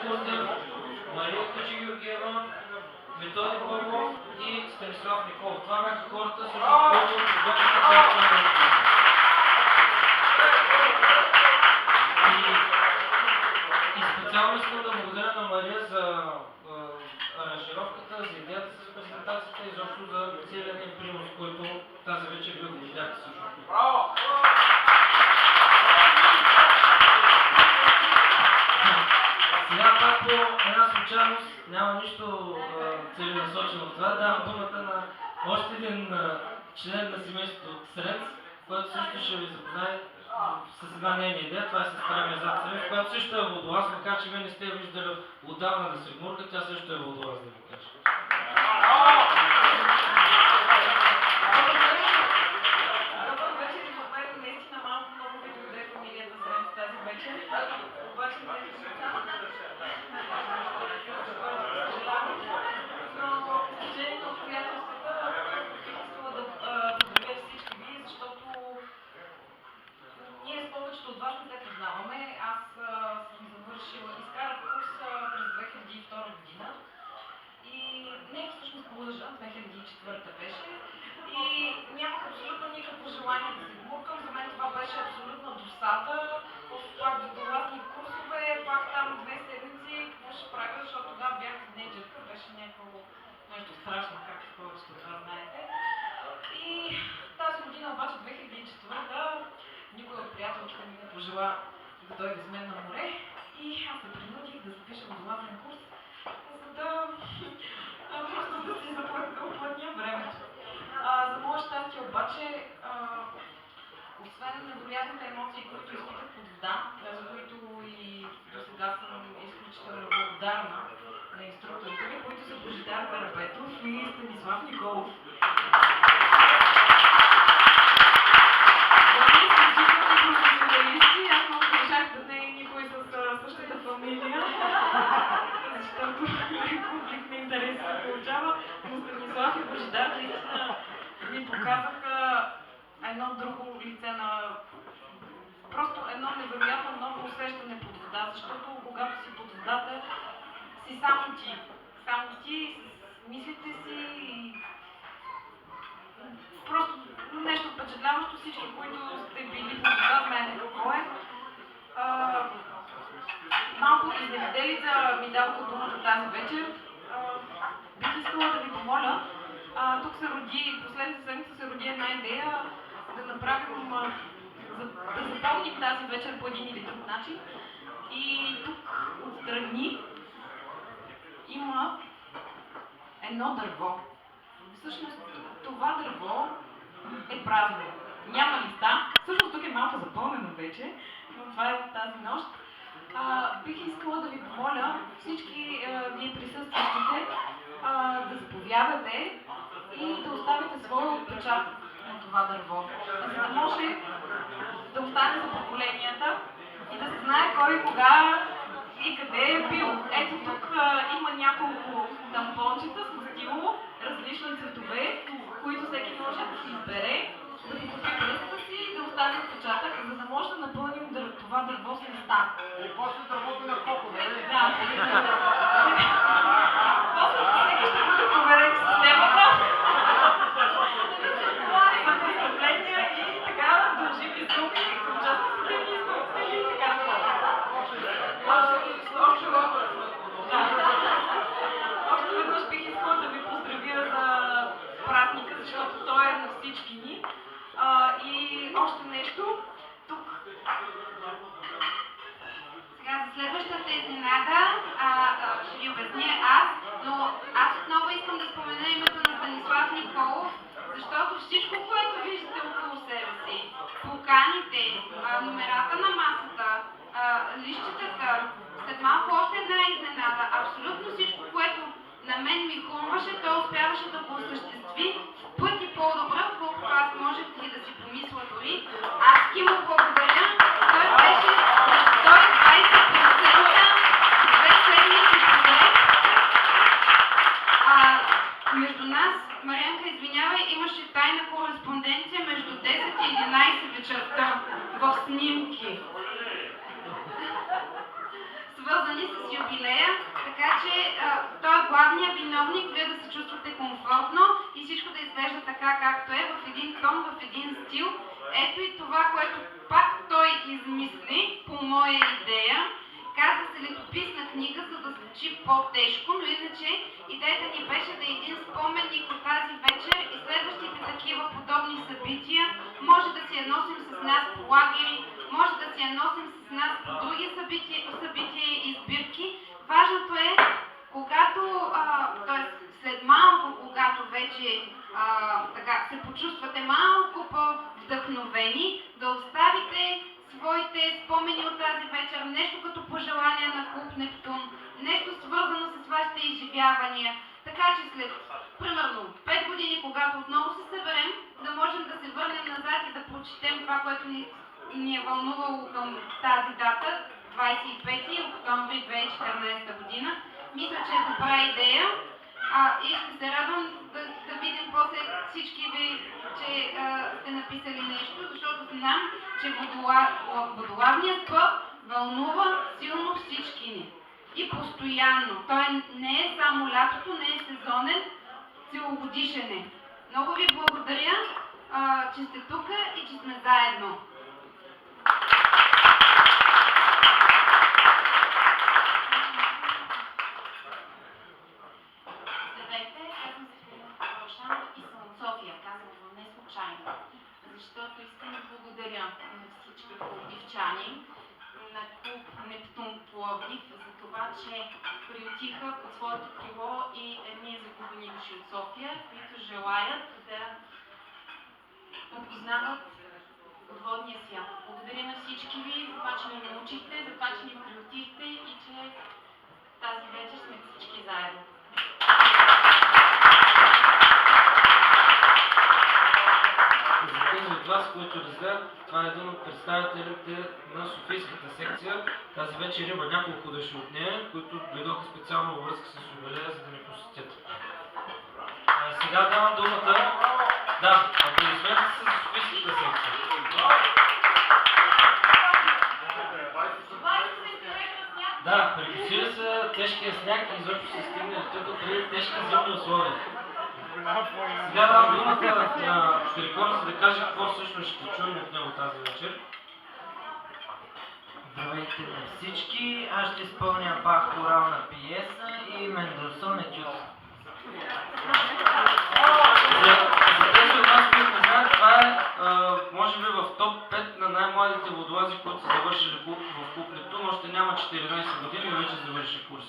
Костев, Мария Хаджигеоргиева, Методи Павлов и Станислав Николов. Това бяха хората, които подготвиха цялото мероприятие. И специално искам да благодаря на Мария за аранжировката, за идеята с презентацията и изобщо за целият ни принос, който тази вечер ви го видяхте също. Браво! Сега пак по една случайност, няма нищо целенасочено в това, давам думата на още един член на семейството Срец, който също ще ви запознае с една нейна идея. Това е сестра ми зад Срец, която също е водолаз, макар че вие не сте виждали отдавна да се гмурка, тя също е водолаз, да ви кажа. Добър вечер и в мен наистина малко много ви дойде фамилията Срец тази вечер. Обаче не е съжалявам, но положение на обстоятелствата бих искала да поздравя всички ви, защото ние с повечето от вас не се познаваме. Аз съм завършила, изкарах курс през 2002 година и нека всъщност лъжа, 2004 беше и нямах абсолютно никакво желание да се гмуркам. За мен това беше абсолютна досада. Пак водолазни курсове, пак там 2 седмици, какво ще правя, защото тогава бях тинейджърка, беше някакво нещо страшно, както повечето от вас знаете. И тази година обаче 2004-та никой от приятелките ми не пожела да дойде с мен на море и аз се принудих да запиша водолазен курс, за да просто да си заплатня времето. За мое щастие обаче, освен невероятните емоции, които изпитах под вода, за които и до сега съм изключително благодарна на инструкторите ми, които са Божидар Карапетов и Станислав Николов. Изключително професионалисти, аз много държах да не е никой с същата фамилия, защото конфликт на интереси се получава, но Станислав и Божидар наистина ми показаха едно друго лице на просто едно невероятно ново усещане под вода, защото когато си под водата си само ти с мислите си и просто нещо впечатляващо. Всички, които сте били под вода, знаете какво е. Малко изневиделица ми даваха думата тази вечер. Бих искала да ви помоля, тук се роди, последната седмица се роди една идея да направим, да запомним тази вечер по един или друг начин. И тук отстрани има едно дърво. Всъщност това дърво е празно. Няма листа. Всъщност тук е малко запълнено вече, но това е тази нощ. Бих искала да ви помоля всички вие присъстващите да заповядате и да оставите своя отпечатък на това дърво, за да може да остане за поколенията и да се знае кой кога и къде е бил. Ето тук има няколко тампончета с мастило, различни цветове, които всеки може да си избере, да покупи пръста си и да остави отпечатък, за да може да напълним това дърво с листа. И после дървото на коко, нали? Да. После всеки ще бъде проверен в системата за престъпления и така дължими суми към частните ни изпълнители и така нататък. Още веднъж бих искала да ви поздравя за празника, защото той е на всички ни. И още нещо. Тук. Сега за следващата изненада ще ви обясня аз, но аз отново искам да спомена името на Станислав Николов, защото всичко, което виждате около себе си, поканите, номерата на масата, лищетата, след малко още една изненада, абсолютно всичко, което на мен ми хрумваше, той успяваше да го осъществи в пъти по-добре, отколкото аз можех и да си помисля дори. Аз ти му благодаря, той беше на 120%, 2 седмици подред. Между нас, Марианка, извинявай, имаше тайна кореспонденция между 10 и 11 вечерта в снимки, свързани с юбилея. Така че той е главният виновник, вие да се чувствате комфортно и всичко да изглежда така както е, в един тон, в един стил. Ето и това, което пак той измисли по моя идея. Казва се летописна книга, за да звучи по-тежко, но иначе идеята ни беше да е един споменник от тази вечер и следващите такива подобни събития може да си я носим с нас по лагери, може да си я носим с нас по други събития и сбирки. Важното е, когато, т.е. след малко, когато вече така се почувствате малко по-вдъхновени, да оставите своите спомени от тази вечер, нещо като пожелание на клуб Нептун, нещо свързано с вашите изживявания. Така че след, примерно, 5 години, когато отново се съберем, да можем да се върнем назад и да прочетем това, което ни е вълнувало към тази дата, 25 октомври 2014 година. Мисля, че е добра идея и ще се радвам да видим после всички ви, че сте написали нещо, защото знам, че водолазният път вълнува силно всички ни. И постоянно. Той не е само лятото, не е сезонен, целогодишен е. Много ви благодаря, че сте тук и че сме заедно. Защото искам да благодаря на всички пловдивчани, на клуб Нептун Пловдив, за това, че приютиха под своето крило и едни загубени души от София, които желаят да опознават подводния свят. Благодаря на всички ви за това, че ни научихте, за това, че ни приютихте и че тази вечер сме всички заедно. За тези от вас, които разгледат, това е един от представителите на Софийската секция. Тази вечер има няколко души от нея, които дойдоха специално във връзка с юбилея, за да ни посетят. Сега давам думата. Да, аплодисменти са за Софийската секция. Да, прекусили са тежкия сняг и изобщо се стигнали тук при тежки зимни условия. Сега давам думата на Киркор, за да каже какво всъщност ще чуем от него тази вечер. Здравейте на всички, аз ще изпълня Бах хорална пиеса и Мендelssohn етюд. За тези от нас, които не знаят, това е може би в топ 5 на най-младите водолази, които са завършили в клуб Нептун. Още няма 14 години и вече завърши курс.